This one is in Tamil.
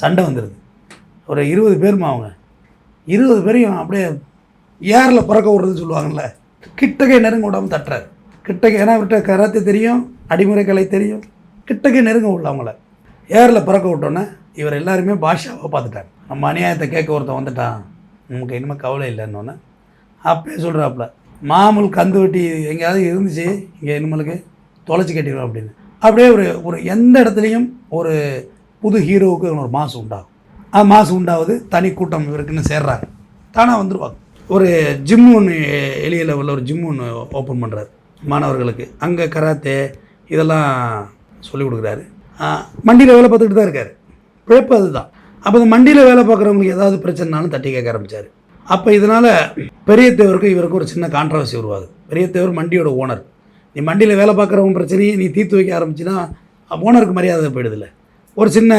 சண்டை வந்துடுது. ஒரு 20 பேருமா அவங்க 20 பேரையும் அப்படியே ஏரில் பறக்க விட்றதுன்னு சொல்லுவாங்கள்ல, கிட்டக்கே நெருங்க விடாமல் தட்டுறாரு. கிட்டக்கே, ஏன்னா அவர்கிட்ட கராத்தே தெரியும், அடிமுறை கலை தெரியும், கிட்டக்கே நெருங்க விடல அவங்கள. ஏரில் பறக்க விட்டோன்னே இவர் எல்லாருமே பாஷாவாக பார்த்துட்டாங்க. நம்ம அநியாயத்தை கேட்க ஒருத்தன் வந்துட்டான், நமக்கு இனிமேல் கவலை இல்லைன்னொன்னே அப்பயே சொல்கிறாப்புல, மாமூல் கந்து வெட்டி எங்கேயாவது இருந்துச்சு இங்கே இனிமேலுக்கு தொலைச்சி கட்டிடுவோம் அப்படின்னு. அப்படியே ஒரு எந்த இடத்துலையும் ஒரு புது ஹீரோவுக்கு ஒரு மாசு உண்டாகும். அது மாசு உண்டாவது தனி கூட்டம் இருக்குன்னு சேர்றாங்க, தானாக வந்துடுவாங்க. ஒரு ஜிம் ஒன்று எளிய லெவலில் ஒரு ஜிம் ஒன்று ஓப்பன் பண்ணுறாரு மாணவர்களுக்கு. அங்கே கராத்தே இதெல்லாம் சொல்லிக் கொடுக்குறாரு. மண்டியில் வேலை பார்த்துக்கிட்டு தான் இருக்கார், பிழைப்பு அதுதான். அப்போ இந்த மண்டியில் வேலை பார்க்குறவங்களுக்கு ஏதாவது பிரச்சனைனாலும் தட்டி கேட்க ஆரம்பித்தார். அப்போ இதனால் பெரிய தேவருக்கும் இவருக்கும் ஒரு சின்ன கான்ட்ரவர்சி உருவாகுது. பெரிய தேவர் மண்டியோட ஓனர், நீ மண்டியில் வேலை பார்க்குறவங்க பிரச்சனையை நீ தீர்த்து வைக்க ஆரம்பிச்சின்னா ஓனருக்கு மரியாதை போயிடுதில்ல. ஒரு சின்ன